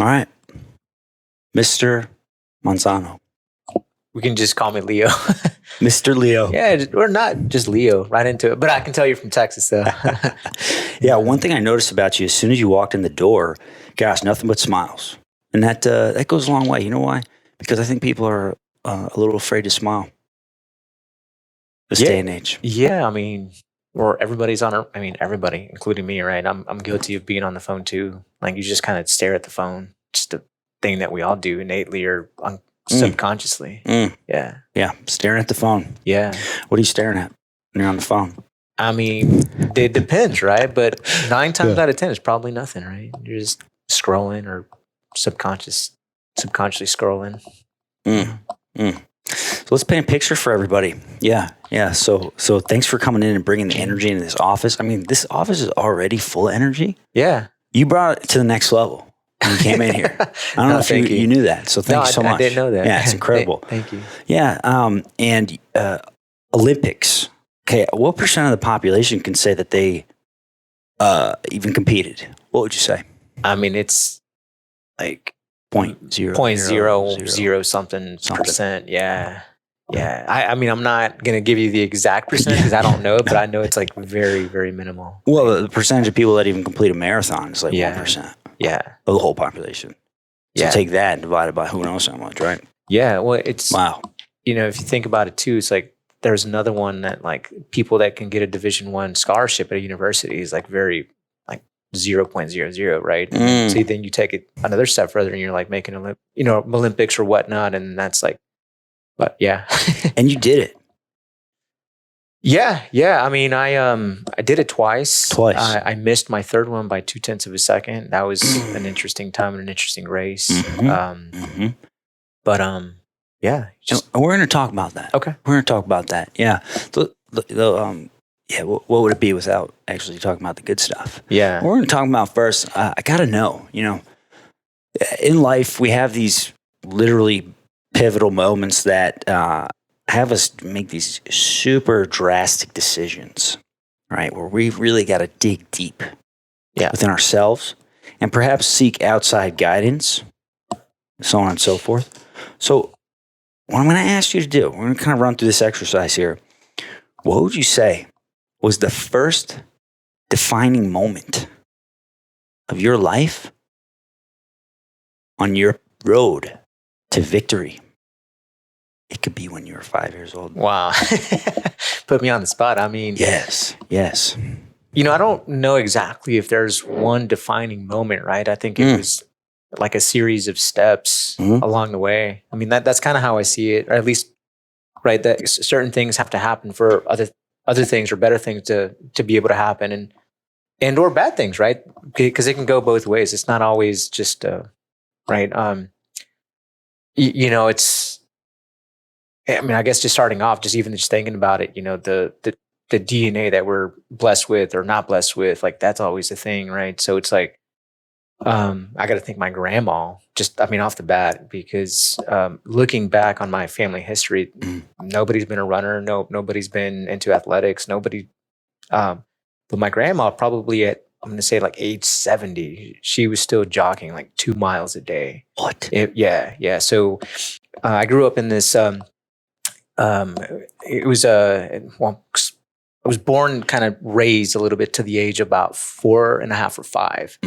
All right. Mr. Manzano. We can just call me Leo. Mr. Leo. Yeah, we're not just Leo, right into it. But I can tell you're from Texas, though. Yeah, one thing I noticed about you, as soon as you walked in the door, gosh, nothing but smiles. And that goes a long way. You know why? Because I think people are a little afraid to smile this day and age. Yeah, I mean, or everybody's on everybody, including me, right? I'm guilty of being on the phone too. Like, you just kind of stare at the phone. Just a thing that we all do innately or subconsciously. Yeah. Yeah, staring at the phone. Yeah. What are you staring at when you're on the phone? I mean, it depends, right? But 9 times out of 10, it's probably nothing, right? You're just scrolling or subconsciously scrolling. So let's paint a picture for everybody. Yeah. So thanks for coming in and bringing the energy into this office. I mean, this office is already full of energy. Yeah. You brought it to the next level when you came in here. I don't know if you knew that. So thank you so much. I didn't know that. Yeah, it's incredible. Thank you. Yeah. And Olympics. Okay. What percent of the population can say that they even competed? What would you say? I mean, it's like 0.0 something percent. Yeah. I mean, I'm not going to give you the exact percent because I don't know, but I know it's like very, very minimal. Well, the percentage of people that even complete a marathon is like 1%. Yeah. Of the whole population. So take that and divide it by who knows how much, right? Yeah. Well, it's, wow. You know, if you think about it too, it's like there's another one that like people that can get a Division I scholarship at a university is like very like 0.00, right? So then you take it another step further and you're like making Olympics or whatnot. And that's like, but yeah. And you did it. Yeah. I mean, I did it twice. I missed my third one by 0.2 of a second. That was an interesting time and an interesting race. But yeah. We're going to talk about that. Okay. We're going to talk about that. Yeah. What would it be without actually talking about the good stuff? Yeah. We're going to talk about first. I got to know, in life, we have these literally pivotal moments that have us make these super drastic decisions, right? Where we really got to dig deep within ourselves and perhaps seek outside guidance, so on and so forth. So what I'm going to ask you to do, we're going to kind of run through this exercise here. What would you say was the first defining moment of your life on your road to victory? It could be when you were 5 years old. Wow. Put me on the spot. I mean, yes. I don't know exactly if there's one defining moment, right? I think it was like a series of steps along the way. I mean, that's kind of how I see it, or at least, right, that certain things have to happen for other things or better things to be able to happen and or bad things, right? Because it can go both ways. It's not always just, right. It's, I mean, I guess just starting off, just thinking about it, the DNA that we're blessed with or not blessed with, like that's always a thing, right? So it's like, I got to thank my grandma off the bat, because looking back on my family history, nobody's been a runner. Nobody's been into athletics. Nobody. But my grandma, probably at, I'm going to say like age 70, she was still jogging like 2 miles a day. What? Yeah. So I grew up in this. I was born, kind of raised a little bit to the age of about 4.5 or 5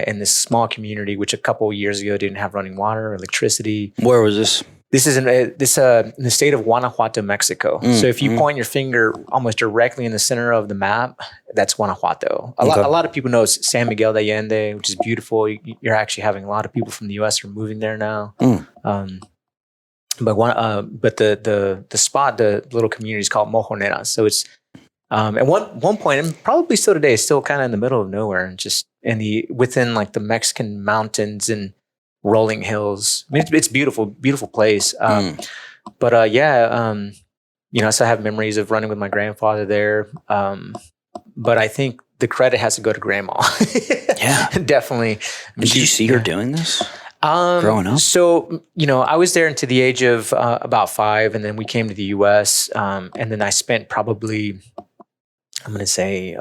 in this small community, which a couple of years ago didn't have running water or electricity. Where was this? This is in the state of Guanajuato, Mexico. So if you point your finger almost directly in the center of the map, that's Guanajuato. A lot of people know San Miguel de Allende, which is beautiful. You're actually having a lot of people from the U.S. are moving there now. But the spot, the little community is called Mojoneras. So it's at one point, and probably still today, it's still kind of in the middle of nowhere, and just within like the Mexican mountains and rolling hills. I mean, it's beautiful place. But I still have memories of running with my grandfather there. But I think the credit has to go to grandma. Yeah, definitely. Did you see her doing this? Growing up? So, I was there until the age of about 5, and then we came to the U.S. And then I spent probably, I'm going to say,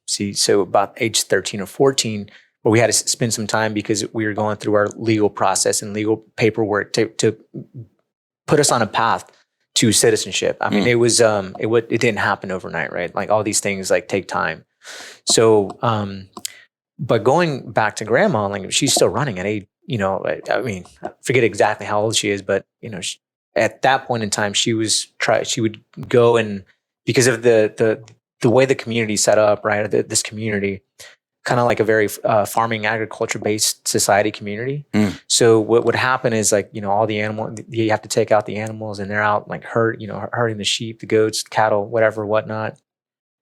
so about age 13 or 14, where we had to spend some time because we were going through our legal process and legal paperwork to put us on a path to citizenship. I mean, it didn't happen overnight, right? Like all these things like take time. So, but going back to grandma, like she's still running at age, I mean, I forget exactly how old she is, but at that point in time, she would go, and because of the way the community set up, right? This community, kind of like a very farming agriculture based society community. So what would happen is like, all the animals, you have to take out the animals and they're out like herding the sheep, the goats, cattle, whatever, whatnot.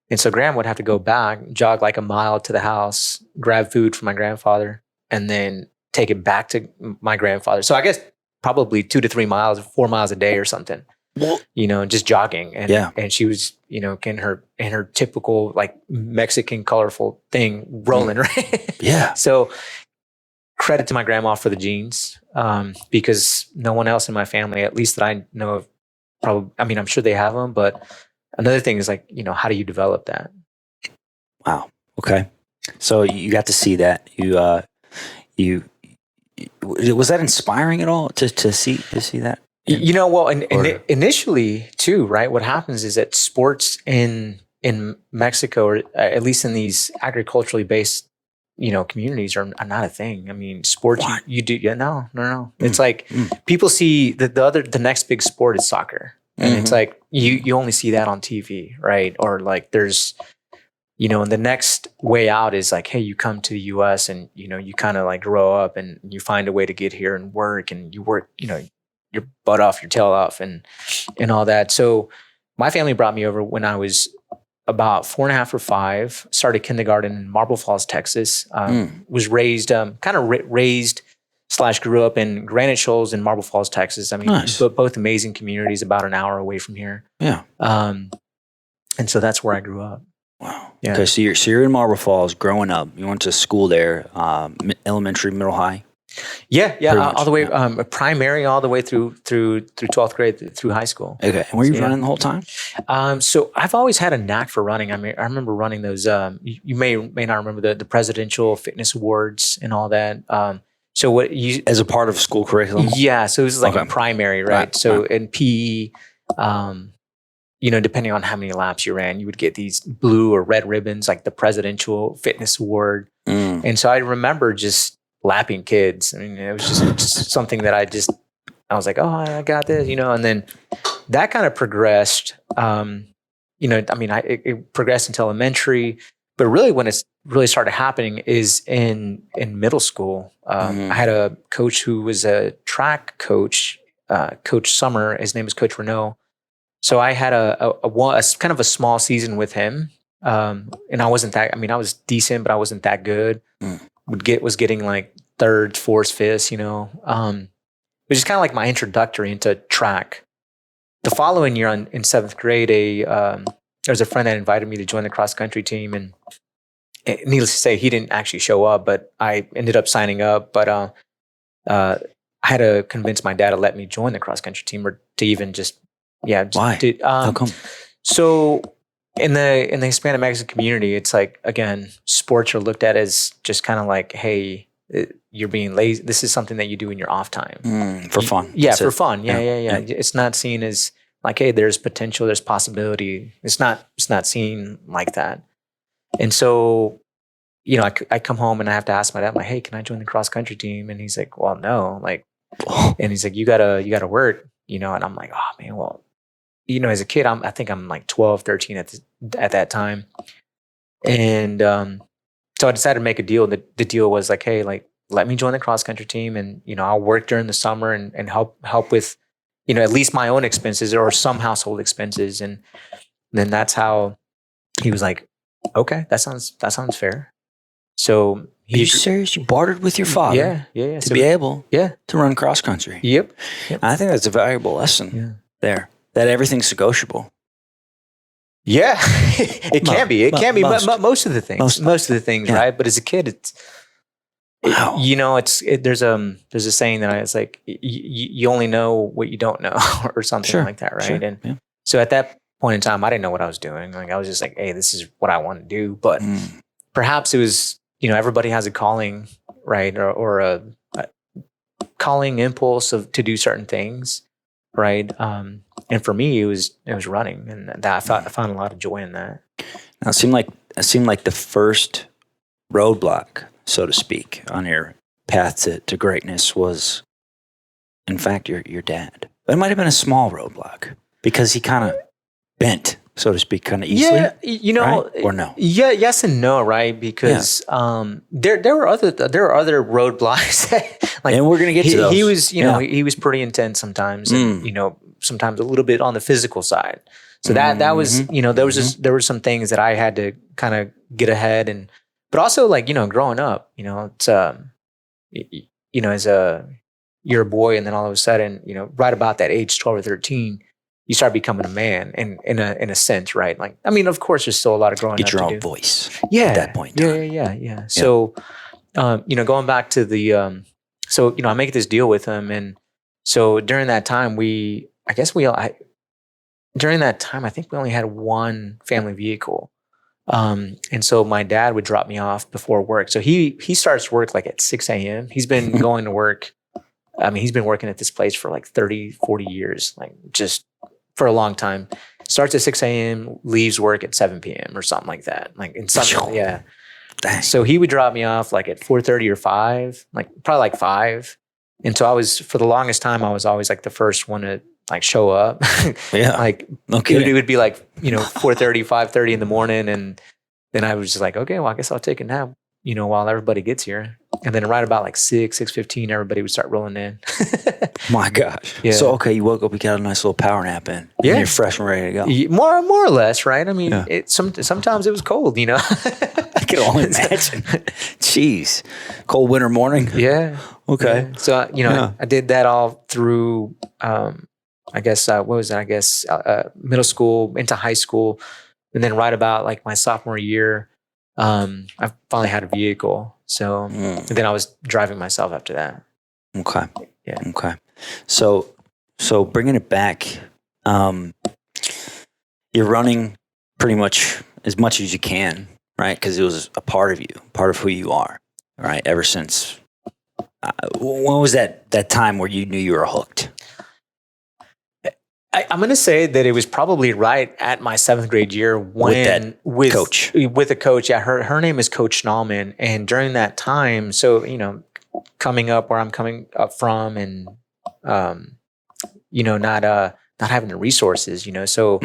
And so grandma would have to go back, jog like a mile to the house, grab food from my grandfather, and then take it back to my grandfather. So I guess probably 2 to 3 miles, 4 miles a day or something, just jogging. And she was, in her typical like Mexican colorful thing rolling, right? Yeah. So credit to my grandma for the genes, because no one else in my family, at least that I know of, probably, I mean, I'm sure they have them, but another thing is like, how do you develop that? Wow. Okay. So you got to see that. Was that inspiring at all to see that? Initially too, right? What happens is that sports in Mexico, or at least in these agriculturally based, communities are not a thing. I mean, sports you do. Yeah, no. It's like people see the next big sport is soccer. And it's like, you only see that on TV, right? Or like there's, and the next way out is like, hey, you come to the US and, you kind of like grow up and you find a way to get here and work, and you work, your butt off, your tail off and all that. So my family brought me over when I was about 4.5 or 5, started kindergarten in Marble Falls, Texas, was raised, raised / grew up in Granite Shoals in Marble Falls, Texas. I mean, nice. Both amazing communities, about an hour away from here. Yeah. And so that's where I grew up. Wow. Yeah. Okay. So you're in Marble Falls growing up. You went to school there, elementary, middle, high. Yeah. All the way, primary, all the way through 12th grade through high school. Okay. And were you running the whole time? So I've always had a knack for running. I mean, I remember running those, you may not remember the presidential fitness awards and all that. So what you as a part of school curriculum? Yeah. So it was like a primary, right? So in PE, depending on how many laps you ran, you would get these blue or red ribbons, like the presidential fitness award. And so I remember just lapping kids. I mean, it was just something that I was like, oh, I got this, and then that kind of progressed. It progressed into elementary, but really when it's really started happening is in middle school. I had a coach who was a track coach, Coach Summer. His name is Coach Renault. So I had a kind of a small season with him. And I wasn't that, I was decent, but I wasn't that good. Was getting like thirds, fourths, fifths, which is kind of like my introductory into track. The following year in 7th grade, there was a friend that invited me to join the cross country team, and needless to say, he didn't actually show up, but I ended up signing up. But I had to convince my dad to let me join the cross country team, or to even why? How come? So in the Hispanic Mexican community, it's like, again, sports are looked at as just kind of like, hey, you're being lazy. This is something that you do in your off time for fun. Yeah, for fun. Yeah. It's not seen as like, hey, there's potential, there's possibility. It's not seen like that. And so, I come home and I have to ask my dad, I'm like, hey, can I join the cross country team? And he's like, well, no, like, and he's like, you gotta work, and I'm like, oh man, well, as a kid, I think I'm like 12, 13 at that time. And, so I decided to make a deal. The deal was like, hey, like, let me join the cross country team, and I'll work during the summer and help with at least my own expenses or some household expenses. And then that's how he was like, okay, that sounds fair. So are you serious? You bartered with your father, yeah, to be able, to run cross country. Yep. I think that's a valuable lesson there. That everything's negotiable. Yeah, it can be. It can be most of the things. Most of the things, yeah. right? But as a kid, there's a saying that it's like you only know what you don't know, or something like that, right? Sure. And so at that point in time, I didn't know what I was doing. Like I was just like, hey, this is what I want to do. But perhaps it was everybody has a calling, right? Or a calling impulse to do certain things, right? And for me, it was running, and that I found a lot of joy in that. Now, it seemed like the first roadblock, so to speak, on your path to greatness was, in fact, your dad. But it might have been a small roadblock because he kind of bent, so to speak, kind of easily. Yeah, right? Or no? Yeah, yes and no, right? Because there were other roadblocks. Like, and we're gonna get to those. He was, he was pretty intense sometimes, and sometimes a little bit on the physical side. So that was, there were some things that I had to kind of get ahead, but also like, growing up, it's as you're a boy, and then all of a sudden, right about that age, 12 or 13, you start becoming a man in a sense, right? Like, I mean, of course, there's still a lot of growing up to do. Get your own voice. Yeah. At that point. Yeah. So, going back to the, I make this deal with him, and so during that time, during that time, I think we only had one family vehicle. And so my dad would drop me off before work. So he starts work like at 6 a.m. He's been going to work. I mean, he's been working at this place for like 30, 40 years, like just for a long time. Starts at 6 a.m., leaves work at 7 p.m. or something like that. Like in something, yeah. Dang. So he would drop me off like at 4:30 or 5, like probably like 5. And so for the longest time, I was always like the first one to like show up. Yeah. Like it would be like, 4:30, 5:30 in the morning. And then I was just like, okay, well, I guess I'll take a nap, while everybody gets here. And then right about like 6:15, everybody would start rolling in. My gosh. Yeah. So, okay, you woke up, you got a nice little power nap in. Yeah. And you're fresh and ready to go. More or less, right? I mean, sometimes it was cold, I can only imagine. Jeez. Cold winter morning. Yeah. Okay. Yeah. So, I did that all through, I guess, middle school into high school. And then right about like my sophomore year, I finally had a vehicle. So and then I was driving myself after that. Okay. Yeah. Okay. So bringing it back, you're running pretty much as you can, right? Because it was a part of you, part of who you are, right? Ever since, when was that time where you knew you were hooked? I'm going to say that it was probably right at my 7th grade year when with a coach. Yeah. Her name is Coach Schnallman. And during that time, so, coming up where I'm coming up from and, not having the resources, so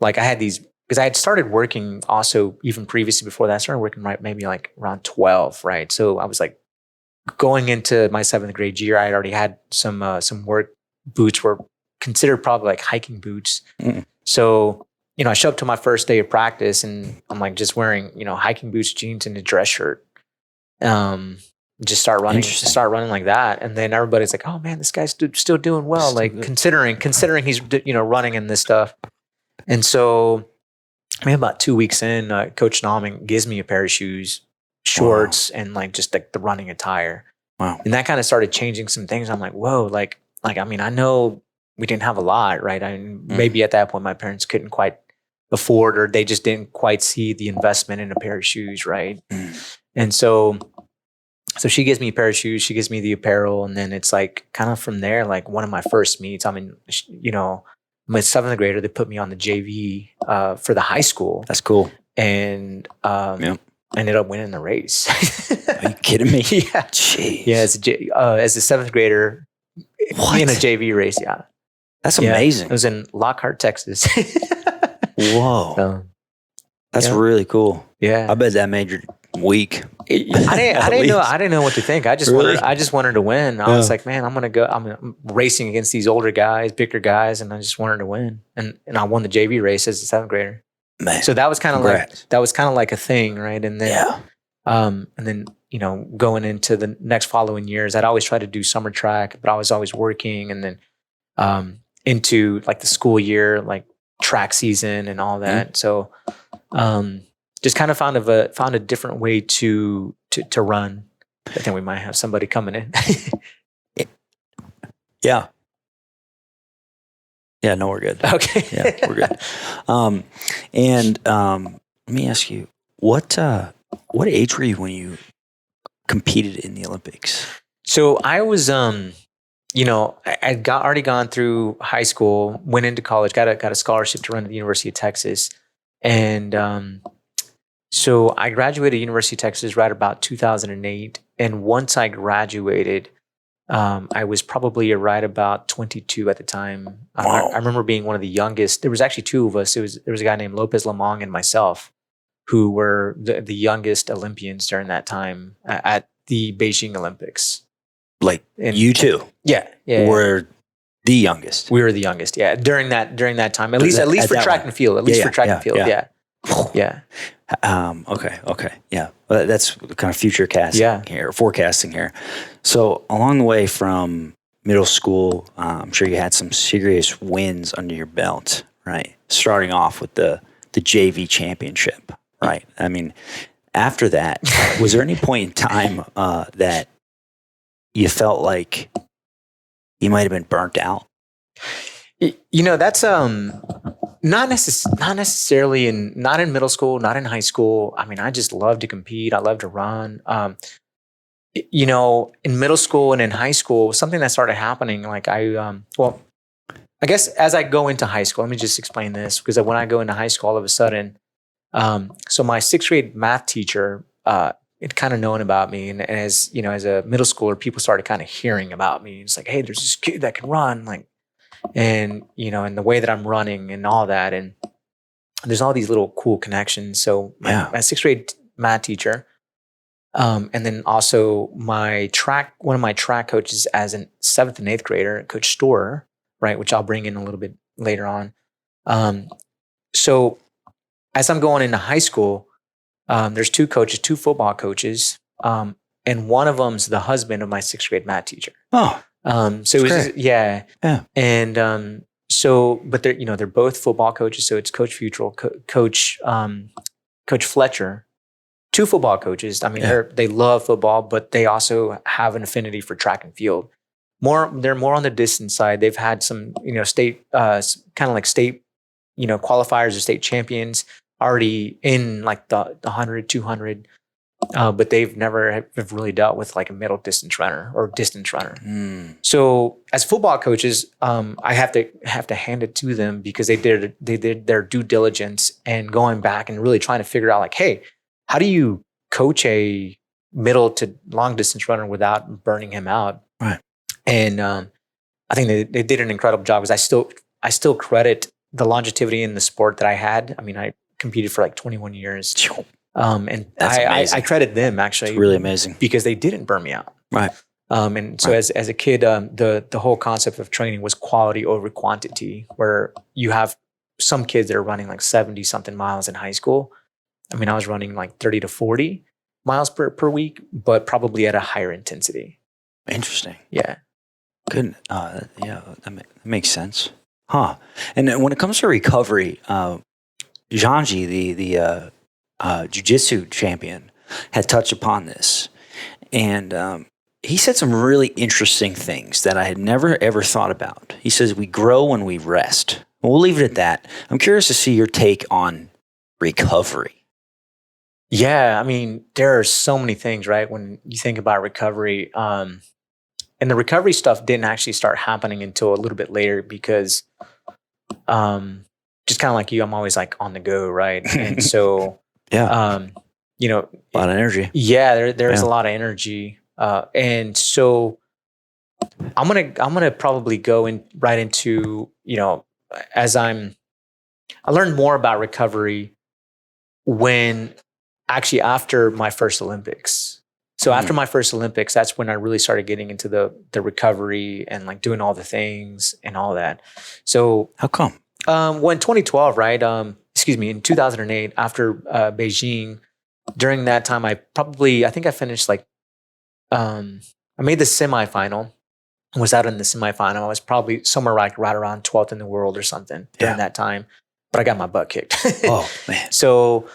like I had these, because I had started working also even previously before that. I started working right maybe like around 12, right? So I was like going into my 7th grade year, I had already had some work boots were considered probably like hiking boots. So, I show up to my first day of practice and I'm like just wearing, hiking boots, jeans, and a dress shirt. Just start running like that. And then everybody's like, oh man, this guy's still doing well. Like considering he's, running in this stuff. And so maybe about 2 weeks in, Coach Nauman gives me a pair of shoes, shorts, and like just like the running attire. Wow. And that kind of started changing some things. I'm like, whoa, like, I mean, I know we didn't have a lot, right? I mean, maybe at that point my parents couldn't quite afford, or they just didn't quite see the investment in a pair of shoes, right? And so she gives me a pair of shoes, she gives me the apparel, and then it's like kind of from there, like one of my first meets. I mean, I'm a 7th grader. They put me on the JV for the high school. That's cool. And I ended up winning the race. Are you kidding me? Yeah. Jeez. Yeah, as a 7th grader in a JV race, yeah. That's amazing. It was in Lockhart, Texas. Whoa. So, that's really cool. Yeah. I bet that made your week. I didn't know what to think. I just wanted to win. I was like, man, I'm racing against these older guys, bigger guys, and I just wanted to win. And I won the JV race as a 7th grader. Man. So that was kind of like a thing, right? And then going into the next following years, I'd always try to do summer track, but I was always working, and then into like the school year, like track season and all that. So just kind of found a different way to run. I think we might have somebody coming in. Yeah. Yeah, no, we're good. Okay. Yeah, we're good. And let me ask you, what What age were you when you competed in the Olympics? So I was, I'd already gone through high school, went into college, got a scholarship to run at the University of Texas, and so I graduated University of Texas right about 2008. And once I graduated, I was probably right about 22 at the time. Wow. I remember being one of the youngest. There was actually two of us. There was a guy named Lopez Lamong and myself, who were the youngest Olympians during that time at the Beijing Olympics. Like you two? Yeah. Were the youngest. We were the youngest. Yeah. During that time, at least for track and field. Yeah. Okay. Yeah. Well, that's kind of future casting here, forecasting here. So along the way from middle school, I'm sure you had some serious wins under your belt, right? Starting off with the JV championship, right? I mean, after that, was there any point in time that you felt like you might have been burnt out? That's not necessarily not in middle school, not in high school. I mean, I just love to compete. I love to run. In middle school and in high school, something that started happening, like I guess as I go into high school, let me just explain this, because when I go into high school, all of a sudden, so my sixth grade math teacher, it kind of known about me. And as a middle schooler, people started kind of hearing about me. It's like, hey, there's this kid that can run, and the way that I'm running and all that. And there's all these little cool connections. So my sixth grade math teacher, and then also one of my track coaches as a seventh and eighth grader, Coach Storer, right, which I'll bring in a little bit later on. So as I'm going into high school, there's two football coaches, and one of them's the husband of my sixth grade math teacher. Oh, so it was yeah. And but they're both football coaches. So it's Coach Futrell, Coach Fletcher, two football coaches. I mean, they love football, but they also have an affinity for track and field. They're more on the distance side. They've had some, state, kind of like state, qualifiers or state champions already in like the 100, 200, but they've never have really dealt with like a middle distance runner or distance runner. So as football coaches, I have to hand it to them, because they did their due diligence and going back and really trying to figure out, like, hey, how do you coach a middle to long distance runner without burning him out? Right. And I think they did an incredible job, because I still credit the longevity in the sport that I had. I mean, I competed for like 21 years. And I credit them, actually. It's really amazing, because they didn't burn me out. Right. And so as a kid, the whole concept of training was quality over quantity, where you have some kids that are running like 70 something miles in high school. I mean, I was running like 30 to 40 miles per week, but probably at a higher intensity. Interesting. Yeah. Good. That makes sense. Huh. And then when it comes to recovery, Zhangji, the jiu-jitsu champion, had touched upon this. And he said some really interesting things that I had never, ever thought about. He says, we grow when we rest. We'll leave it at that. I'm curious to see your take on recovery. Yeah, I mean, there are so many things, right? When you think about recovery, and the recovery stuff didn't actually start happening until a little bit later, because just kind of like you, I'm always like on the go, right? And so, a lot of energy. Yeah, there's a lot of energy, and so I'm gonna probably go right into as I learned more about recovery after my first Olympics. So after my first Olympics, that's when I really started getting into the recovery and like doing all the things and all that. So how come? Well, in 2012, right? In 2008, after Beijing, during that time, I think I finished like, I made the semifinal. Was out in the semifinal. I was probably somewhere like right around 12th in the world or something during that time, but I got my butt kicked. Oh man! So,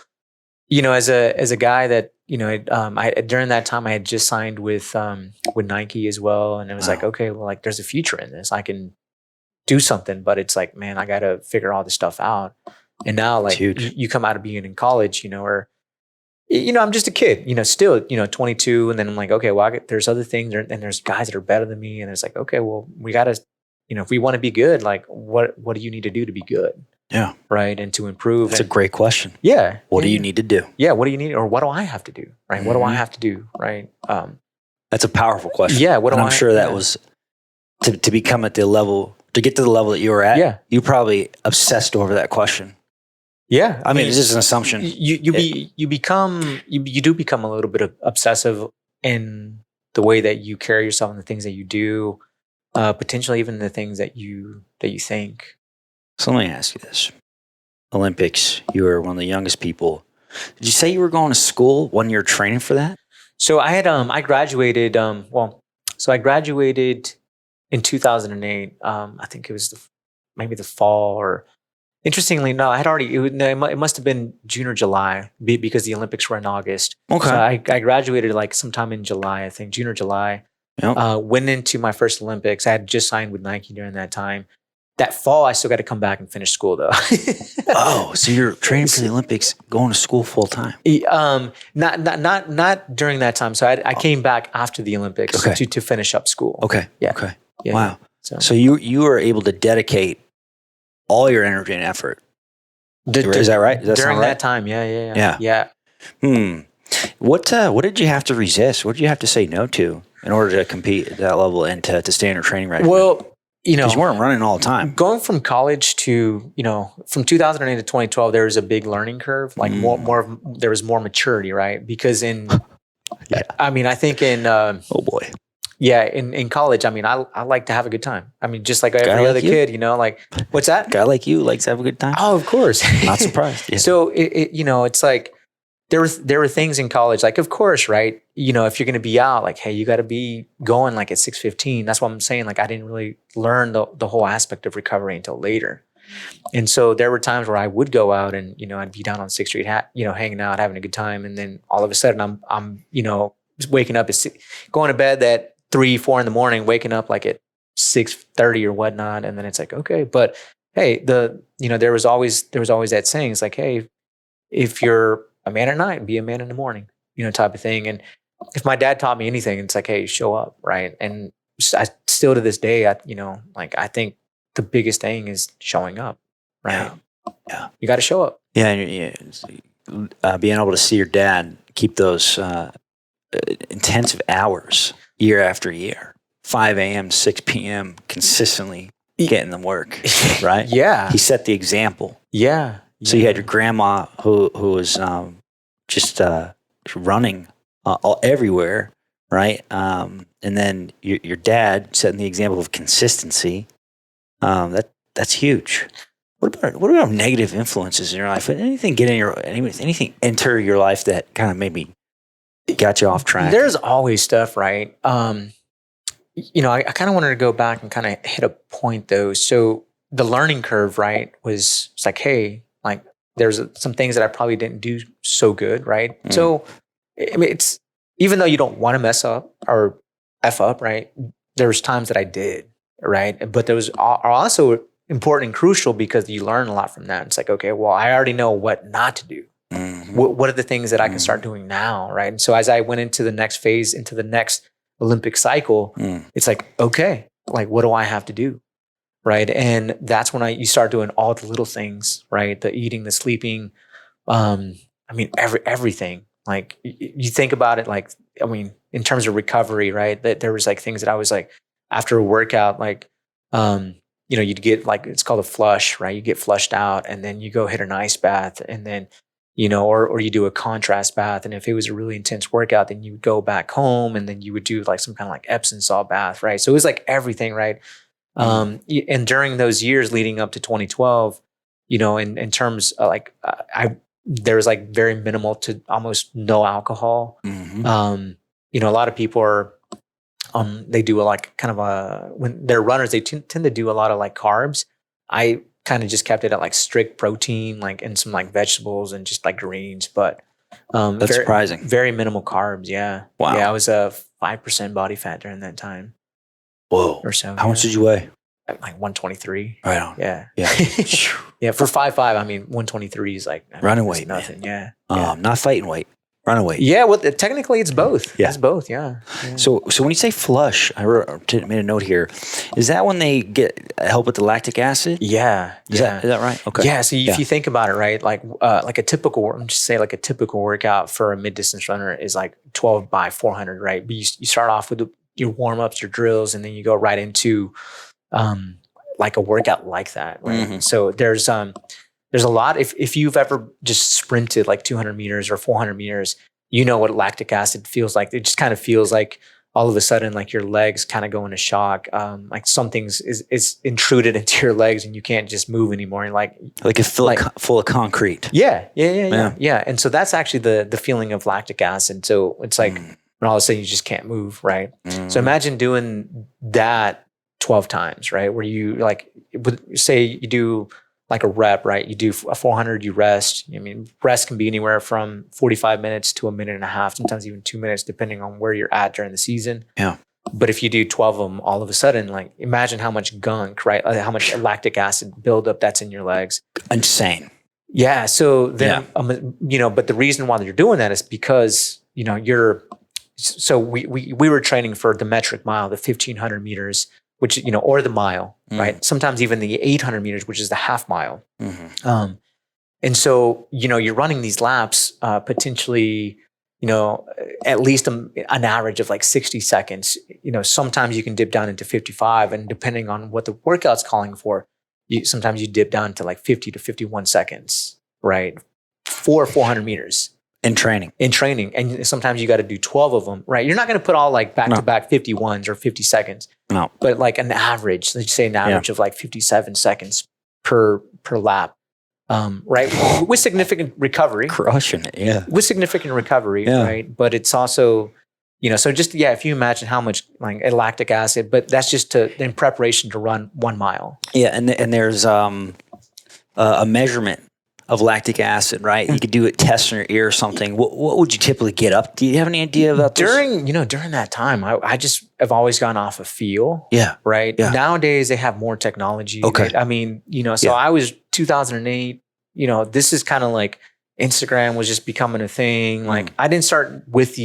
as a guy that during that time I had just signed with Nike as well, and it was like, okay, well, like there's a future in this. I can do something, but it's like, man, I got to figure all this stuff out. And now, like you come out of being in college, or I'm just a kid, still, 22. And then I'm like, okay, well, there's other things and there's guys that are better than me. And it's like, okay, well, we got to, if we want to be good, like what do you need to do to be good? Yeah. Right. And to improve. That's a great question. Yeah. What do you need to do? Yeah. What do you need? Or what do I have to do? Right. Mm-hmm. What do I have to do? Right. That's a powerful question. Yeah. I'm sure that was to become at the level, to get to the level that you were at. Yeah. You probably obsessed over that question. Yeah. I mean, it's just an assumption. You do become a little bit obsessive in the way that you carry yourself and the things that you do, potentially even the things that you think. So let me ask you this. Olympics, you were one of the youngest people. Did you say you were going to school when you were training for that? So I had, I graduated, I graduated in 2008. I think it was maybe the fall or, interestingly, no, I had already, it must have been June or July because the Olympics were in August. Okay. So I graduated like sometime in July, I think, June or July. Yep. Went into my first Olympics. I had just signed with Nike during that time. That fall, I still got to come back and finish school though. Oh, so you're training for the Olympics, going to school full time? Not during that time. So I came back after the Olympics to finish up school. Okay. Yeah. Okay. Yeah. Wow. So you were able to dedicate all your energy and effort. Is that right? During that time, yeah. What did you have to resist? What did you have to say no to in order to compete at that level and to stay in your training regimen? Well, because you weren't running all the time. Going from college to, from 2008 to 2012, there was a big learning curve. Like there was more maturity, right? Because I think in oh boy. Yeah, in college, I like to have a good time. I mean, just like every other kid, like, what's that? Guy like you likes to have a good time? Oh, of course. Not surprised. Yeah. So, it's like, there were things in college, like, of course, right? If you're going to be out, like, hey, you got to be going like at 6:15. That's what I'm saying. Like, I didn't really learn the whole aspect of recovery until later. And so there were times where I would go out and, I'd be down on 6th Street, hanging out, having a good time. And then all of a sudden I'm waking up, going to bed at 3-4 in the morning, waking up like at 6:30 or whatnot. And then it's like, okay, but hey, there was always that saying, it's like, hey, if you're a man at night, be a man in the morning, type of thing. And if my dad taught me anything, it's like, hey, show up. Right. And I still to this day, I think the biggest thing is showing up. Right. Yeah. You got to show up. Yeah. And being able to see your dad keep those intensive hours year after year, 5 a.m., 6 p.m., consistently getting them work, right? Yeah. He set the example. Yeah. So you had your grandma who was just running everywhere, right? And then your dad setting the example of consistency. That's huge. What about negative influences in your life? Anything enter your life that kind of maybe got you off track? There's always stuff, right? I kind of wanted to go back and kind of hit a point though. So the learning curve, right, it's like, hey, like there's some things that I probably didn't do so good, right? So, I mean, it's, even though you don't want to mess up or F up, right? There was times that I did, right? But those are also important and crucial because you learn a lot from that. It's like, okay, well, I already know what not to do. Mm-hmm. What are the things that I can start doing now, right? And so as I went into the next phase, into the next Olympic cycle, it's like, okay, like what do I have to do, right? And that's when you start doing all the little things, right? The eating, the sleeping, everything. Like you think about it, like, in terms of recovery, right? That there was like things that I was like, after a workout, like, you'd get like, it's called a flush, right? You get flushed out and then you go hit an ice bath and then, or you do a contrast bath. And if it was a really intense workout, then you would go back home and then you would do like some kind of like Epsom salt bath, right? So it was like everything, right? And during those years leading up to 2012, in terms of like, there was like very minimal to almost no alcohol. Mm-hmm. A lot of people are, they do when they're runners, they tend to do a lot of like carbs. I kind of just kept it at like strict protein, like, and some like vegetables and just like greens, but that's surprising. Very minimal carbs. Yeah. Wow. Yeah. I was 5% body fat during that time. Whoa. Or so. How much did you weigh? Like 123. Right on. Yeah. Yeah. Yeah. For 5'5", 123 is like running weight, nothing. man. Yeah. Not fighting weight. Runaway. Yeah, well, technically it's both. Yeah. It's both, yeah. So when you say flush, I made a note here. Is that when they get help with the lactic acid? Yeah. Is that right? Okay. Yeah. So if you think about it, right, like a typical, just say like a typical workout for a mid distance runner is like 12 by 400, right? But you start off with your warm ups, your drills, and then you go right into like a workout like that, right? Mm-hmm. So there's a lot. If you've ever just sprinted like 200 meters or 400 meters, you know what lactic acid feels like. It just kind of feels like all of a sudden, like your legs kind of go into shock. Like something's is intruded into your legs and you can't just move anymore. And like it's full of concrete. Yeah. And so that's actually the feeling of lactic acid. So it's like when all of a sudden you just can't move, right? So imagine doing that 12 times, right? Where you like, say you do like a rep, right? You do a 400, you rest. I mean, rest can be anywhere from 45 minutes to a minute and a half, sometimes even 2 minutes, depending on where you're at during the season. Yeah. But if you do 12 of them, all of a sudden, like imagine how much gunk, right? How much lactic acid buildup that's in your legs. Insane. Yeah. So then, but the reason why you're doing that is because, so we were training for the metric mile, the 1500 meters, which, or the mile, right? Sometimes even the 800 meters, which is the half mile. Mm-hmm. And so, you're running these laps, potentially, at least an average of like 60 seconds. Sometimes you can dip down into 55, and depending on what the workout's calling for, sometimes you dip down to like 50 to 51 seconds, right? For 400 meters. In training. And sometimes you got to do 12 of them, right? You're not going to put all like back-to-back 51s or 50 seconds. No. But like an average, let's say an average of like 57 seconds per lap, right? With significant recovery. Crushing it, yeah. With significant recovery, right? But it's also, so just, if you imagine how much like lactic acid, but that's just in preparation to run 1 mile. Yeah, and there's a measurement of lactic acid, right? You could do it, test in your ear or something. What would you typically get up? Do you have any idea about this? During that time, I just have always gone off of feel. Yeah. Right. Yeah. Nowadays they have more technology. Okay. Right? I mean, I was 2008, this is kind of like Instagram was just becoming a thing. Like I didn't start with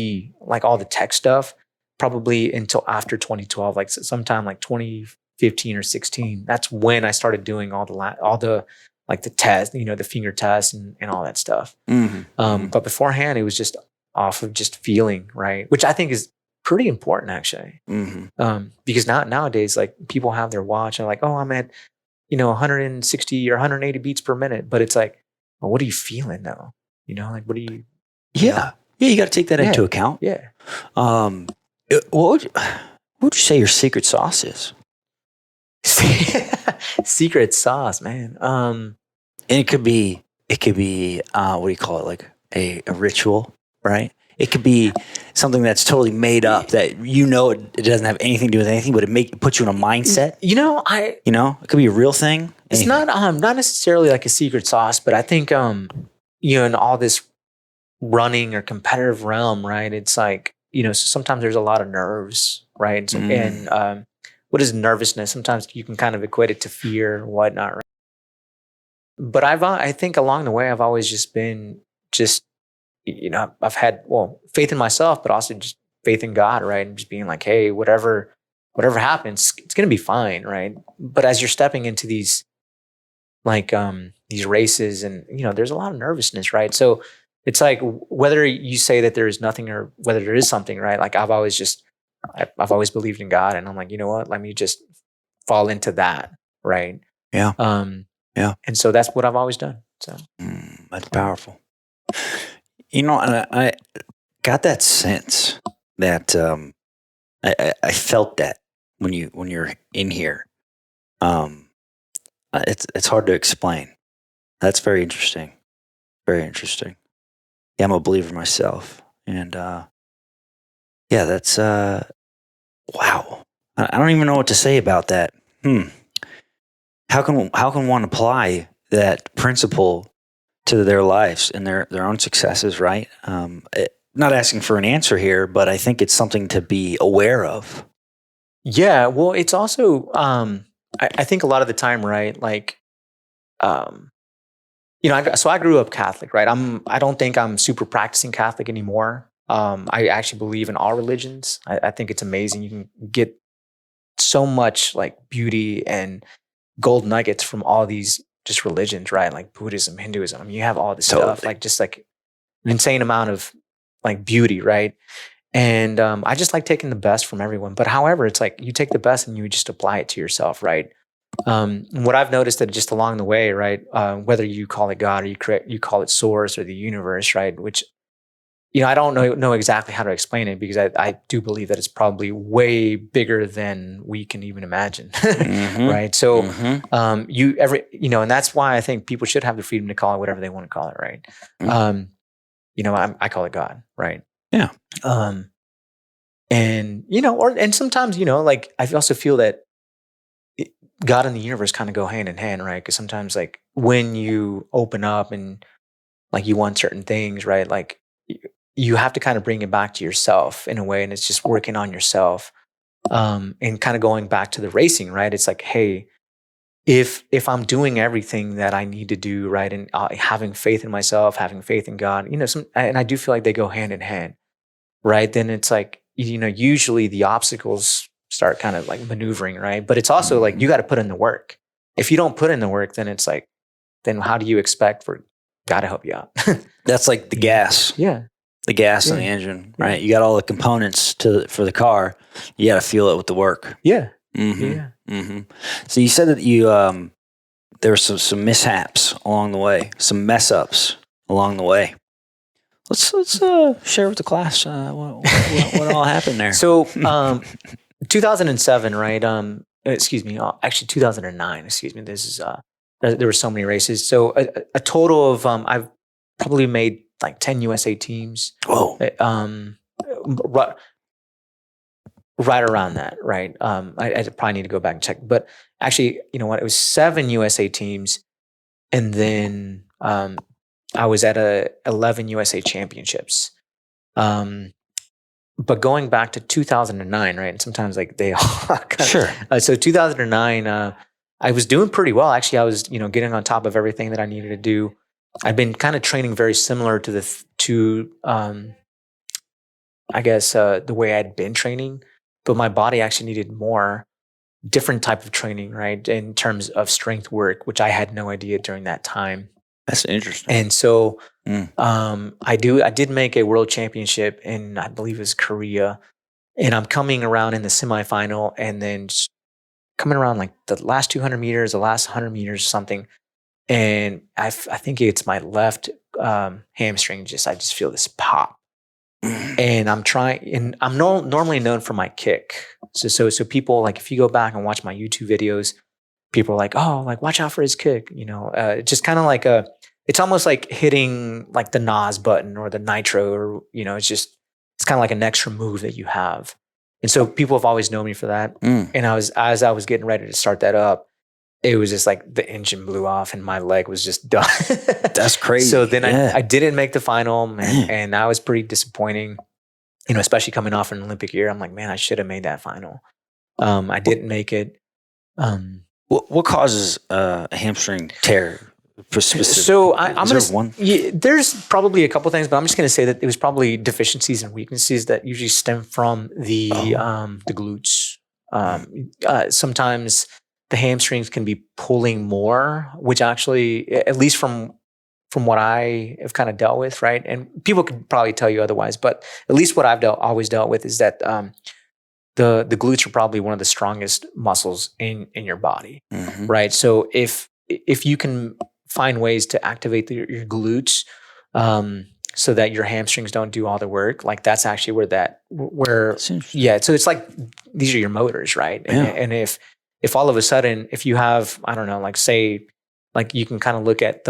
all the tech stuff probably until after 2012, like sometime like 2015 or 16. That's when I started doing all the like the test, the finger test and all that stuff. But beforehand, it was just off of just feeling, right? Which I think is pretty important actually. Because nowadays, like people have their watch and like, oh, I'm at, 160 or 180 beats per minute. But it's like, well, what are you feeling though? Like, what are you? Yeah. You got to take that into account. Yeah. What would you say your secret sauce is? Secret sauce, man. And it could be what do you call it? Like a ritual, right? It could be something that's totally made up that it doesn't have anything to do with anything, but it puts you in a mindset. It could be a real thing. It's not necessarily like a secret sauce, but I think in all this running or competitive realm, right? It's like sometimes there's a lot of nerves, right? And what is nervousness? Sometimes you can kind of equate it to fear and whatnot, right? But I think along the way, I've always just been I've had, faith in myself, but also just faith in God, right? And just being like, hey, whatever happens, it's going to be fine, right? But as you're stepping into these, like, these races and, there's a lot of nervousness, right? So it's like, whether you say that there is nothing or whether there is something, right? Like I've always believed in God and I'm like, you know what, let me just fall into that, right? Yeah. Yeah. And so that's what I've always done. So that's powerful. And I got that sense that I felt that when you're in here. It's hard to explain. That's very interesting. Very interesting. Yeah, I'm a believer myself, and that's wow. I don't even know what to say about that. How can one apply that principle to their lives and their own successes, right? Not asking for an answer here, but I think it's something to be aware of. Yeah, well, it's also I think a lot of the time, right? Like, So I grew up Catholic, right? I don't think I'm super practicing Catholic anymore. I actually believe in all religions. I think it's amazing. You can get so much like beauty and gold nuggets from all these just religions, right? Like Buddhism, Hinduism. I mean, you have all this stuff, like just like an insane amount of like beauty, right? And I just like taking the best from everyone. But however, it's like you take the best and you just apply it to yourself, right? What I've noticed that just along the way, right, whether you call it God or you call it source or the universe, right, which I don't know exactly how to explain it because I do believe that it's probably way bigger than we can even imagine, right? So and that's why I think people should have the freedom to call it whatever they want to call it, right? I call it God, right? Yeah. And sometimes like I also feel that God and the universe kind of go hand in hand, right? Because sometimes like when you open up and like you want certain things, right? Like you have to kind of bring it back to yourself in a way, and it's just working on yourself, and kind of going back to the racing, right? It's like, hey, if I'm doing everything that I need to do, right, and having faith in myself, having faith in God, and I do feel like they go hand in hand, right? Then it's like usually the obstacles start kind of like maneuvering, right? But it's also like you got to put in the work. If you don't put in the work, then it's like, then how do you expect for God to help you out? That's like the gas. Yeah. The gas in the engine, right? You got all the components for the car. You got to fuel it with the work. Yeah. So you said that there were some mishaps along the way, some mess ups along the way. Let's share with the class what all happened there. So 2007, right? Actually 2009. Excuse me. This is there were so many races. So a total of I've probably made like 10 USA teams. Whoa. Right around that, right? I probably need to go back and check. But actually, you know what? It was 7 USA teams. And then I was at 11 USA championships. But going back to 2009, right? And sometimes like they all Sure. So 2009, I was doing pretty well. Actually, I was, getting on top of everything that I needed to do. I'd been kind of training very similar to the way I'd been training, but my body actually needed more different type of training, right? In terms of strength work, which I had no idea during that time. That's interesting. And so I did make a world championship in, I believe it was Korea, and I'm coming around in the semifinal and then just coming around like the last 200 meters, the last 100 meters, something. And I think it's my left hamstring. I just feel this pop, and I'm trying. And I'm normally known for my kick. So people, like, if you go back and watch my YouTube videos, people are like, "Oh, like watch out for his kick." Just kind of like it's almost like hitting like the NOS button or the nitro, or it's kind of like an extra move that you have. And so people have always known me for that. And as I was getting ready to start that up, it was just like the engine blew off and my leg was just done. That's crazy. So then I didn't make the final, and that was pretty disappointing, especially coming off an Olympic year. I'm like, man, I should have made that final. I didn't make it. What causes a hamstring tear? So there's probably a couple things, but I'm just going to say that it was probably deficiencies and weaknesses that usually stem from the glutes. Sometimes the hamstrings can be pulling more, which actually, at least from what I have kind of dealt with, right? And people could probably tell you otherwise, but at least what I've always dealt with is that the glutes are probably one of the strongest muscles in your body, right? So if you can find ways to activate your glutes so that your hamstrings don't do all the work, like that's actually so it's like these are your motors, right? Yeah. And if all of a sudden, if you have, I don't know, like say, like you can kind of look at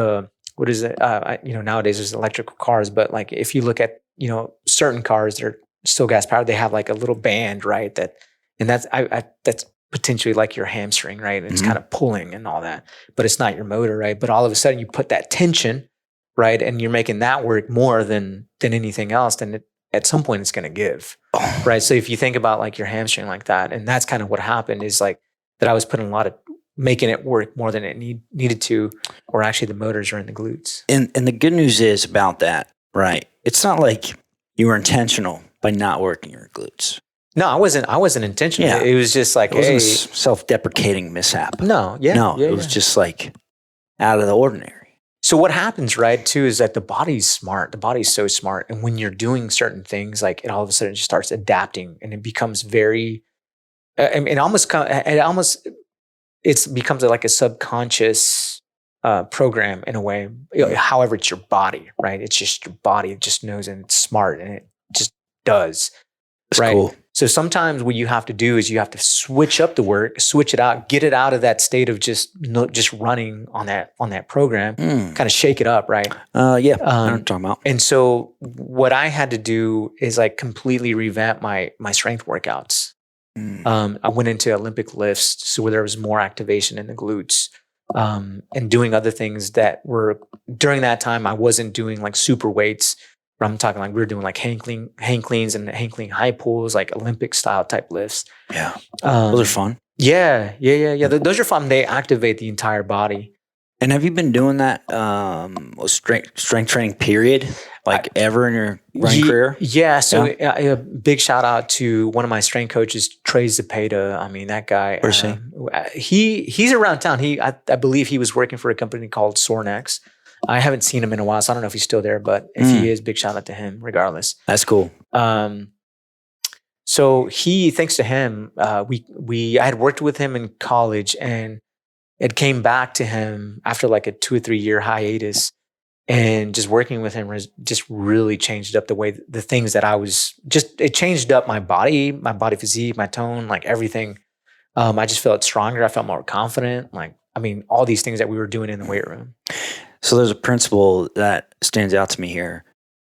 what is it? Nowadays there's electrical cars, but like if you look at, certain cars that are still gas powered, they have like a little band, right? That's potentially like your hamstring, right? It's kind of pulling and all that, but it's not your motor, right? But all of a sudden you put that tension, right? And you're making that work more than anything else, then at some point it's going to give, right? So if you think about like your hamstring like that, and that's kind of what happened is like that I was putting a lot of making it work more than it needed to, or actually the motors are in the glutes. And the good news is about that, right? It's not like you were intentional by not working your glutes. No, I wasn't intentional. Yeah. It was just like, It wasn't a self-deprecating mishap. No, it was just like out of the ordinary. So what happens, right, too, is that the body's smart. The body's so smart. And when you're doing certain things, like it all of a sudden just starts adapting and it becomes very, it becomes like a subconscious program in a way. However, it's your body, right? It's just your body. It just knows and it's smart and it just does. That's right. Cool. So sometimes what you have to do is you have to switch up the work, switch it out, get it out of that state of just running on that program, kind of shake it up, right? Yeah, I know what I'm talking about. And so what I had to do is like completely revamp my strength workouts. I went into Olympic lifts, so where there was more activation in the glutes, and doing other things that were during that time. I wasn't doing like super weights. I'm talking like we were doing like hang cleans and hang clean high pulls, like Olympic style type lifts. Yeah. Those are fun. Yeah. Those are fun. They activate the entire body. And have you been doing that strength training period, like ever in your running career? Yeah. So a big shout out to one of my strength coaches, Trey Zepeda. I mean, that guy. Where's he? He's around town. I believe he was working for a company called Sornex. I haven't seen him in a while, so I don't know if he's still there, but if he is, big shout out to him regardless. That's cool. So thanks to him, I had worked with him in college and it came back to him after like a 2 or 3 year hiatus, and just working with him just really changed up the way, the things that it changed up my body physique, my tone, like everything. I just felt stronger. I felt more confident. All these things that we were doing in the weight room. So there's a principle that stands out to me here.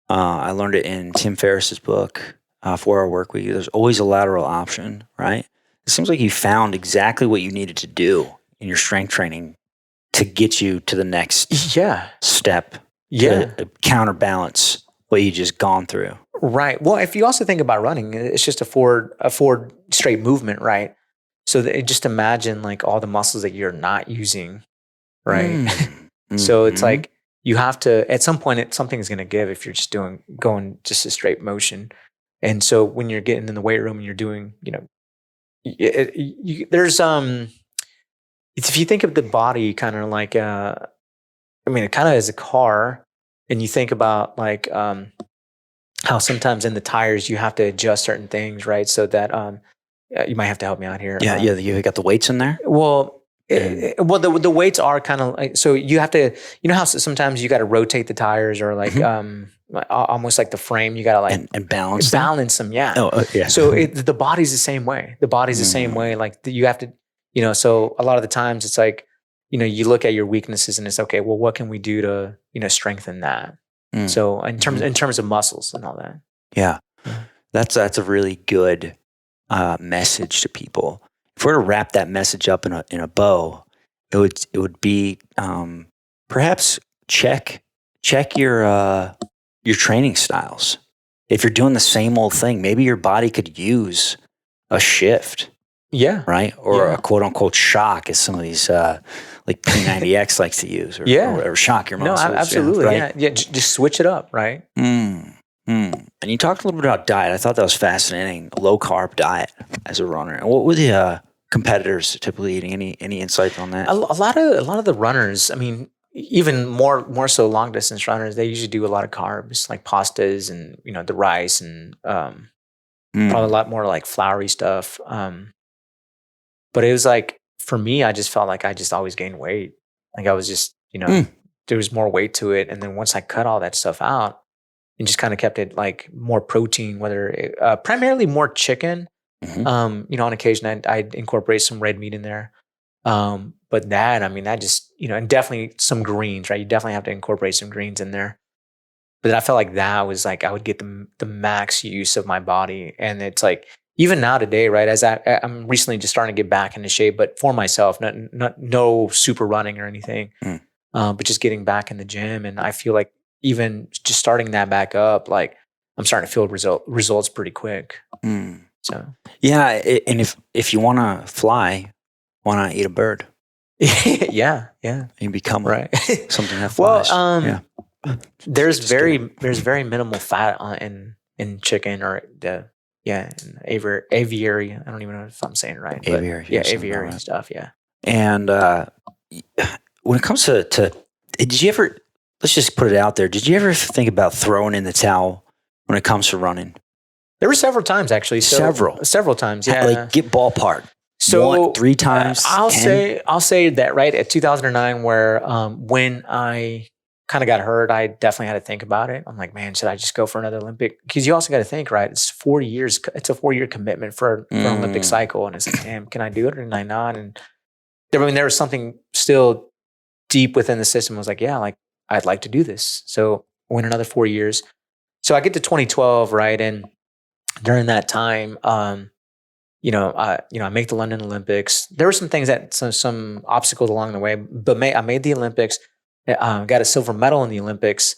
I learned it in Tim Ferriss's book, 4 Hour Work Week. There's always a lateral option, right? It seems like you found exactly what you needed to do in your strength training to get you to the next step, to counterbalance what you just gone through. Right. Well, if you also think about running, it's just a forward straight movement, right? So just imagine like all the muscles that you're not using, right? So it's like you have to, at some point, something is going to give if you're just going just a straight motion. And so when you're getting in the weight room and you're doing, there's, if you think of the body kind of like, it kind of is a car, and you think about like how sometimes in the tires you have to adjust certain things, right? So that you might have to help me out here. Yeah, you got the weights in there? Well, the weights are kind of like, so you have to, how sometimes you got to rotate the tires or like almost like the frame, you got to like and balance them. Yeah. Oh, yeah. So the body's the same way. The body's the same way. Like you have to, so a lot of the times it's like, you look at your weaknesses and it's okay, well, what can we do to, strengthen that? So in terms of muscles and all that. Yeah. That's a really good message to people. If we were to wrap that message up in a bow, it would be perhaps check your training styles. If you're doing the same old thing, maybe your body could use a shift. Yeah. Right? Or a quote unquote shock, as some of these like P90X likes to use, or shock your muscles. No, absolutely. Right? Yeah. Just switch it up, right? And you talked a little bit about diet. I thght that was fascinating. A low carb diet as a runner. And what were the competitors typically eating? Any insight on that? A lot of the runners, even more so long distance runners, they usually do a lot of carbs, like pastas and the rice and probably a lot more like floury stuff. But it was like, for me, I just felt like I just always gained weight. Like I was just, there was more weight to it. And then once I cut all that stuff out and just kind of kept it like more protein, primarily more chicken. On occasion I'd incorporate some red meat in there. But that just, and definitely some greens, right? You definitely have to incorporate some greens in there. But I felt like that was like, I would get the max use of my body. And it's like, even now today, right? As I'm recently just starting to get back into shape, but for myself, no super running or anything, but just getting back in the gym. And I feel like even just starting that back up, like I'm starting to feel results pretty quick. So yeah, and if you want to fly, why not eat a bird? Yeah. You become Right. something that Well, flies. there's very minimal fat in chicken or in aviary. I don't even know if I'm saying it right, but Aviary, aviary stuff. Yeah. And when it comes to, did you ever? Let's just put it out there. Did you ever think about throwing in the towel when it comes to running? There were several times actually. Several times. Yeah. Like get ballpark. So 3 times. I'll 10? say that right at 2009, where when I kind of got hurt, I definitely had to think about it. I'm like, man, should I just go for another Olympic? Because you also got to think, right? It's 4 years. It's a 4-year commitment for an Olympic cycle, and it's like, damn, can I do it or can I not? And there was something still deep within the system. I was like, yeah, like I'd like to do this. So went another 4 years. So I get to 2012, right, and during that time, I make the London Olympics. There were some things some obstacles along the way, but I made the Olympics. Got a silver medal in the Olympics,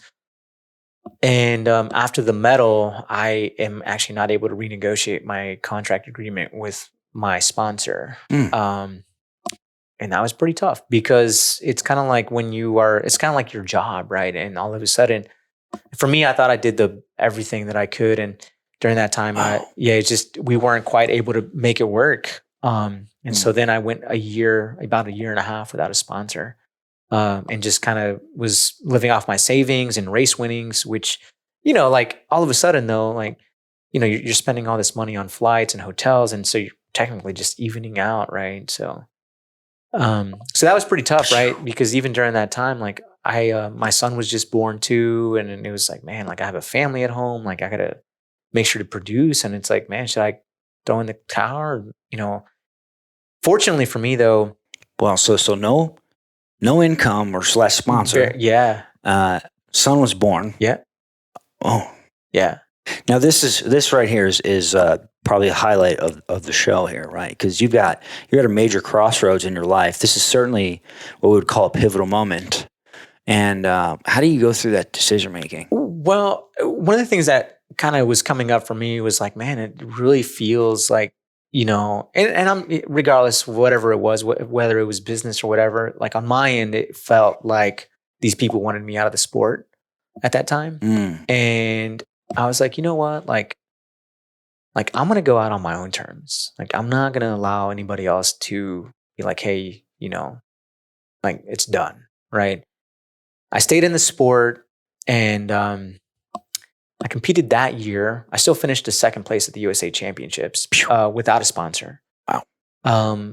and after the medal, I am actually not able to renegotiate my contract agreement with my sponsor. And that was pretty tough because it's kind of like it's kind of like your job, right? And all of a sudden, for me, I thought I did everything that I could, and during that time, we weren't quite able to make it work. And so then I went about a year and a half without a sponsor, and just kind of was living off my savings and race winnings, which, like all of a sudden though, like, you're spending all this money on flights and hotels. And so you're technically just evening out. Right. So that was pretty tough. Right. Because even during that time, like my son was just born too. And it was like, man, like I have a family at home, like I got to make sure to produce. And it's like, man, should I throw in the towel? Fortunately for me though. Well, so no income or / sponsor. Yeah. Son was born. Yeah. Oh. Yeah. Now this right here is probably a highlight of the show here, right? Because you're at a major crossroads in your life. This is certainly what we would call a pivotal moment. And how do you go through that decision making? Well, one of the things that kind of was coming up for me was like, man, it really feels like, and I'm, regardless of whatever it was, whether it was business or whatever, like on my end, it felt like these people wanted me out of the sport at that time. And I was like, you know what? Like I'm going to go out on my own terms. Like, I'm not going to allow anybody else to be like, hey, like it's done. Right. I stayed in the sport and, I competed that year. I still finished the second place at the USA Championships without a sponsor. Wow.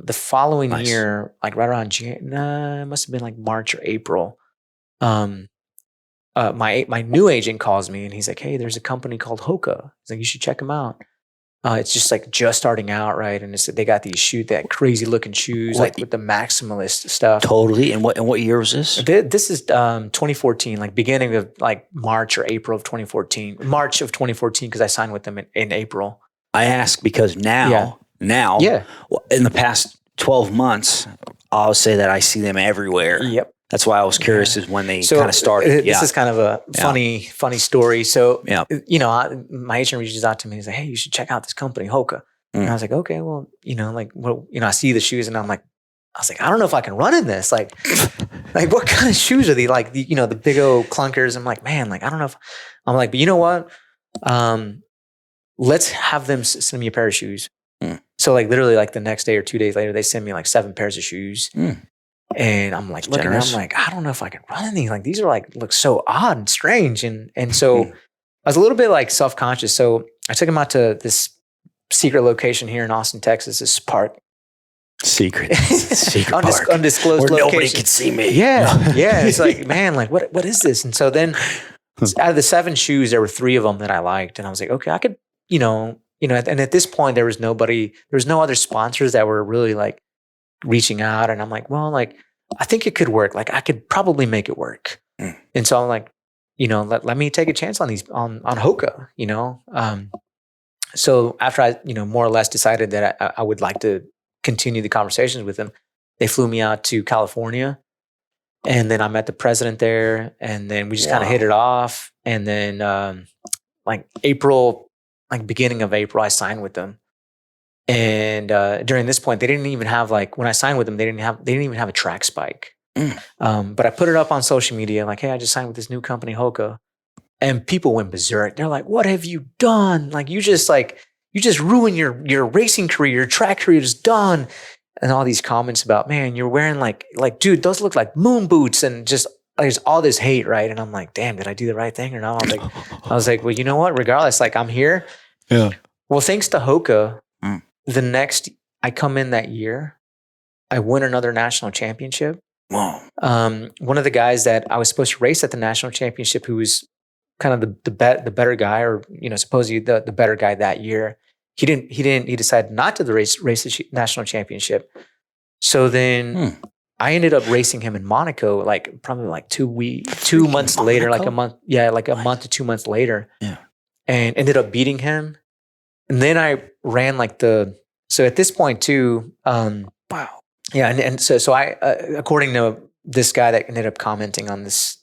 The following year, like right around it must have been like March or April. My new agent calls me and he's like, "Hey, there's a company called Hoka. He's like, you should check them out. It's just like just starting out, right? And they got that crazy looking shoes, like with the maximalist stuff. Totally. And what year was this? This is 2014, like beginning of like March or April of 2014. March of 2014, because I signed with them in April. I ask because now, in the past 12 months, I'll say that I see them everywhere. Yep. That's why I was curious is when they kind of started. This is kind of a funny story. So, my agent reaches out to me and he's like, "Hey, you should check out this company, Hoka." And I was like, "Okay, well, I see the shoes and I was like, I don't know if I can run in this. Like what kind of shoes are they? Like the big old clunkers." I'm like, man, like, I don't know I'm like, but you know what? Let's have them send me a pair of shoes. So like literally like the next day or 2 days later, they send me like 7 pairs of shoes. And I'm like, looking around, I'm like, I don't know if I can run in these. Like, these are like, look so odd and strange. And so I was a little bit like self-conscious. So I took him out to this secret location here in Austin, Texas, this park. Secret park. Undisclosed where location. Nobody could see me. Yeah. Yeah. It's like, man, like what is this? And so then out of the 7 shoes, there were 3 of them that I liked. And I was like, okay, I could, and at this point there was no other sponsors that were really like reaching out. And I'm like, well, like, I think it could work. Like I could probably make it work. And so I'm like, let me take a chance on these, on Hoka, So after I, more or less decided that I would like to continue the conversations with them, they flew me out to California and then I met the president there and then we just kind of hit it off. And then, beginning of April, I signed with them. And during this point, they didn't even have when I signed with them, they didn't even have a track spike. But I put it up on social media, like, hey, I just signed with this new company, Hoka. And people went berserk. They're like, what have you done? You just ruined your racing career, your track career is done. And all these comments about, man, you're wearing dude, those look like moon boots, and just there's all this hate, right? And I'm like, damn, did I do the right thing or not? I was like, well, you know what? Regardless, I'm here. Yeah. Well, thanks to Hoka, I come in that year, I win another national championship. Wow. One of the guys that I was supposed to race at the national championship, who was kind of the better guy, or supposedly the better guy that year, he decided not to race the national championship. So then I ended up racing him in Monaco, probably 2 months later, a month to 2 months later. Yeah. And ended up beating him. And then I ran so at this point too, wow. Yeah, and so I, according to this guy that ended up commenting on this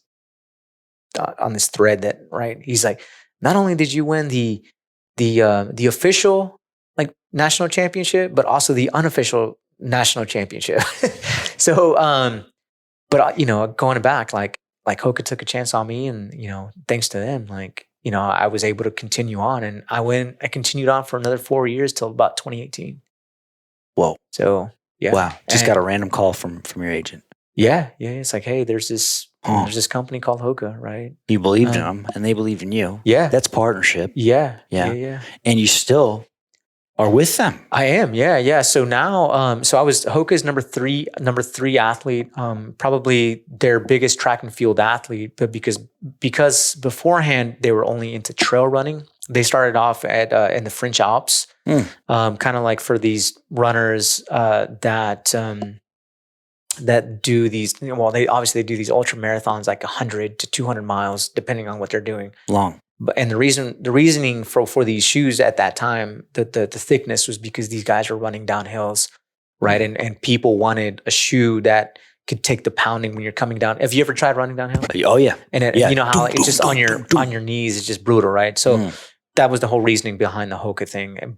thread, that right, he's like, not only did you win the official national championship, but also the unofficial national championship. So, but going back, Hoka took a chance on me, and thanks to them, I was able to continue on, and I continued on for another 4 years till about 2018. Whoa. So. Yeah. Wow. Just got a random call from your agent. Yeah. Yeah. It's like, hey, there's this company called Hoka, right? You believed in them, and they believe in you. Yeah. That's partnership. Yeah. Yeah. Yeah. And you still are with them. I am. Yeah. Yeah. So now, so I was Hoka's number three athlete, probably their biggest track and field athlete, but because beforehand they were only into trail running. They started off in the French Alps, kind of for these runners that do these. Well, they obviously do these ultra marathons, 100 to 200 miles, depending on what they're doing. Long. And the reasoning for these shoes at that time, the thickness, was because these guys were running down hills, right? And people wanted a shoe that could take the pounding when you're coming down. Have you ever tried running downhill? Oh yeah. And you know how it's just on your knees, it's just brutal, right? So that was the whole reasoning behind the Hoka thing.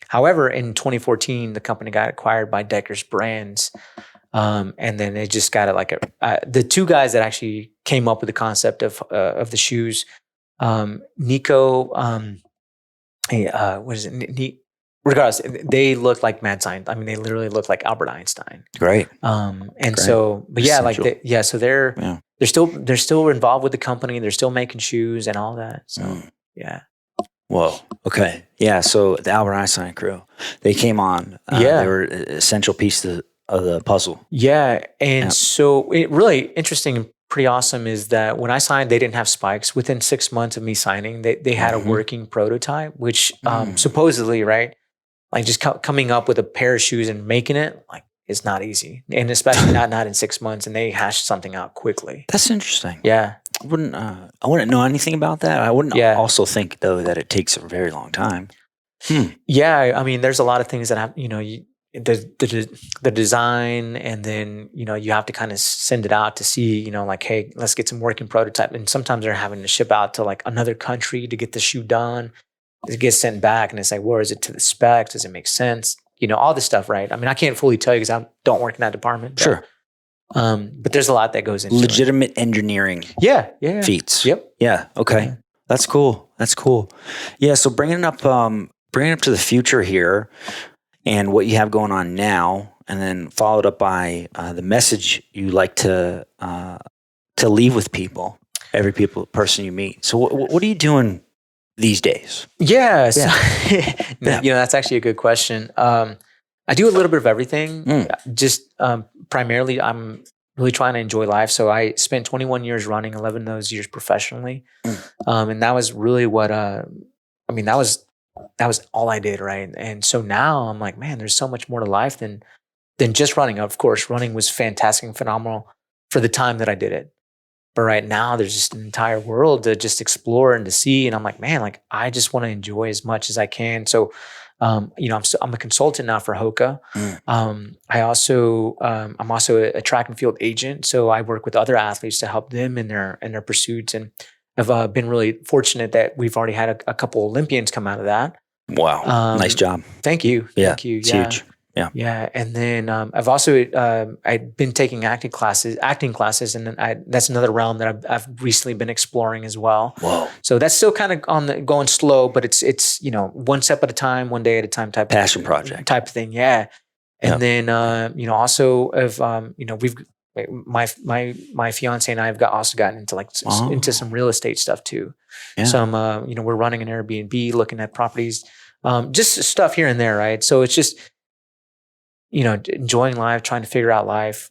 However, in 2014, the company got acquired by Decker's Brands. And then they just got it the two guys that actually came up with the concept of the shoes, Nico, what is it? Regardless, they look like mad science. I mean, they literally look like Albert Einstein. Great. And Great. So, but yeah, Essential. so they're still involved with the company. They're still making shoes and all that. So, yeah. Whoa. Okay. Yeah. So the Albert Einstein crew, they came on. They were an essential piece of the puzzle. Yeah. And so it really interesting and pretty awesome is that when I signed, they didn't have spikes. Within 6 months of me signing, they had a working prototype, which supposedly, right, just coming up with a pair of shoes and making it, it's not easy. And especially not in 6 months. And they hashed something out quickly. That's interesting. Yeah. I wouldn't know anything about that. I wouldn't also think, though, that it takes a very long time. Yeah. I mean, there's a lot of things that have, the design, and then, you have to kind of send it out to see, hey, let's get some working prototype. And sometimes they're having to ship out to another country to get the shoe done. It gets sent back, and it's like, where is it to the specs? Does it make sense? All this stuff, right? I mean, I can't fully tell you because I don't work in that department. But, sure. But there's a lot that goes into legitimate engineering. Yeah. Feats. Yep. Yeah. Okay. Yeah. That's cool. Yeah. So bringing it up to the future here, and what you have going on now, and then followed up by the message you like to leave with people, every person you meet. So what are you doing these days? Yeah. So, that's actually a good question. I do a little bit of everything. Just primarily, I'm really trying to enjoy life. So I spent 21 years running, 11 of those years professionally. And that was really what, that was all I did, right? And so now I'm like, man, there's so much more to life than just running. Of course, running was fantastic and phenomenal for the time that I did it. But right now, there's just an entire world to just explore and to see. And I'm like, man, I just want to enjoy as much as I can. So, I'm a consultant now for Hoka. I'm also a track and field agent. So I work with other athletes to help them in their pursuits. And I've been really fortunate that we've already had a couple Olympians come out of that. Wow. Nice job. Thank you. Yeah. Thank you. It's huge. Yeah. Yeah. And then I've also I've been taking acting classes, and then that's another realm that I've recently been exploring as well. Whoa. So that's still kind of on the going slow, but it's one step at a time, one day at a time type Passion project type of thing. Yeah. And then also of we've my fiance and I have also gotten into into some real estate stuff too. Yeah. Some we're running an Airbnb, looking at properties, just stuff here and there, right? So it's just enjoying life, trying to figure out life.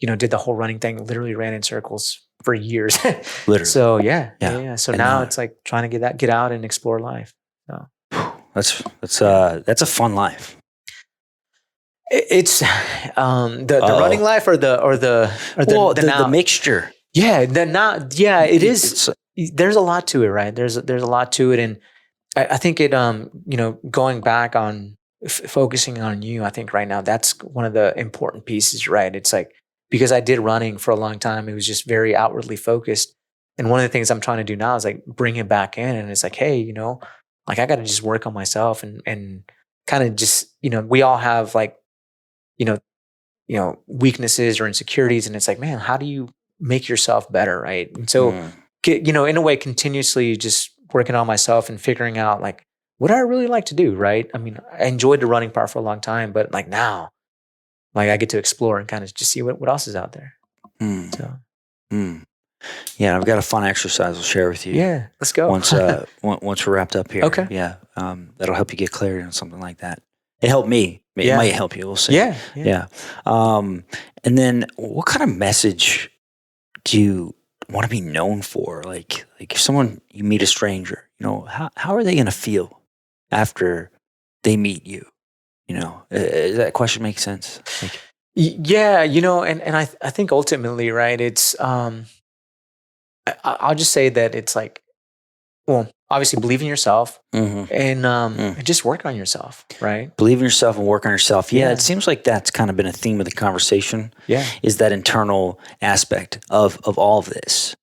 Did the whole running thing, literally ran in circles for years. Literally. So yeah. So now it's like trying to get out and explore life. So that's a fun life. It's the running life or the mixture. Yeah, it is. There's a lot to it, right? There's a lot to it, and I think it going back on focusing on you, I think right now that's one of the important pieces, right? It's like, because I did running for a long time, it was just very outwardly focused, and one of the things I'm trying to do now is like bring it back in, and it's like, hey, like I got to just work on myself and kind of just we all have like weaknesses or insecurities, and it's like, man, how do you make yourself better, right? And so in a way, continuously just working on myself and figuring out like what I really like to do, right? I mean, I enjoyed the running part for a long time, but like now, like I get to explore and kind of just see what else is out there. Yeah, I've got a fun exercise I'll share with you. Yeah, let's go. Once we're wrapped up here. Okay. Yeah, that'll help you get clarity on something like that. It helped me. It might help you. We'll see. Yeah. And then, what kind of message do you want to be known for? Like if you meet a stranger, how are they going to feel after they meet you? Does that question make sense? And I think ultimately, right, it's I'll just say that it's like, well, obviously believe in yourself and just work on yourself, right? Believe in yourself and work on yourself. Yeah, it seems like that's kind of been a theme of the conversation. Yeah. Is that internal aspect of all of this.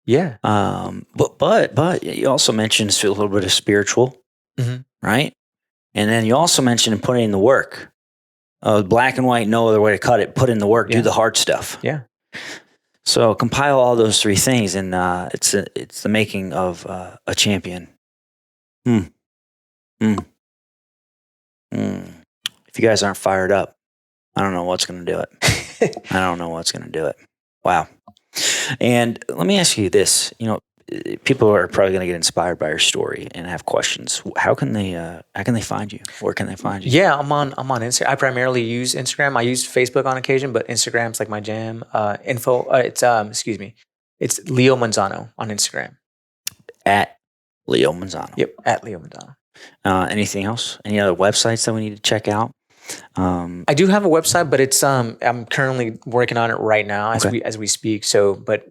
Yeah. But you also mentioned a little bit of spiritual, right? And then you also mentioned putting in the work. Black and white, no other way to cut it. Put in the work, do the hard stuff. Yeah. So compile all those three things, and it's the making of a champion. If you guys aren't fired up, I don't know what's going to do it. Wow. And let me ask you this: people are probably going to get inspired by your story and have questions. How can they find you? Where can they find you? Yeah, I'm on Instagram. I primarily use Instagram. I use Facebook on occasion, but Instagram's like my jam. It's Leo Manzano on Instagram. At Leo Manzano. Yep, at Leo Manzano. Anything else? Any other websites that we need to check out? I do have a website, but it's I'm currently working on it right now as we speak. So, but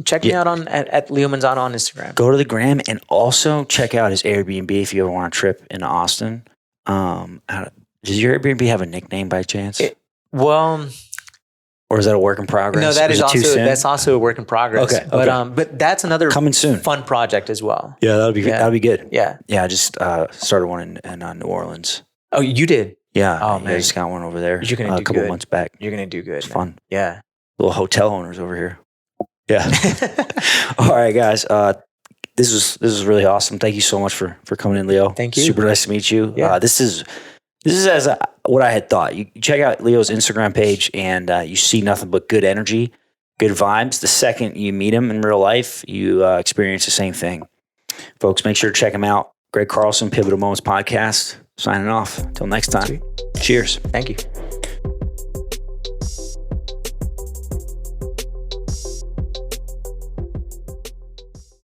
check me out at Leo Manzano on Instagram. Go to the gram and also check out his Airbnb if you ever want a trip into Austin. Does your Airbnb have a nickname by chance? Or is that a work in progress? No, that's also a work in progress. Okay. But that's another coming soon fun project as well. Yeah, that'll be good. Yeah. Yeah, I just started one in New Orleans. Oh, you did? Yeah. Oh man, I just got one over there. You're gonna do a couple good. months back. You're gonna do good. It's fun. Yeah. Little hotel owners over here. Yeah. All right, guys. This is really awesome. Thank you so much for coming in, Leo. Thank you. Super nice to meet you. Yeah. This is as what I had thought. You check out Leo's Instagram page and you see nothing but good energy, good vibes. The second you meet him in real life, you experience the same thing. Folks, make sure to check him out. Greg Carlson, Pivotal Moments Podcast. Signing off. Until next time. Sweet. Cheers. Thank you.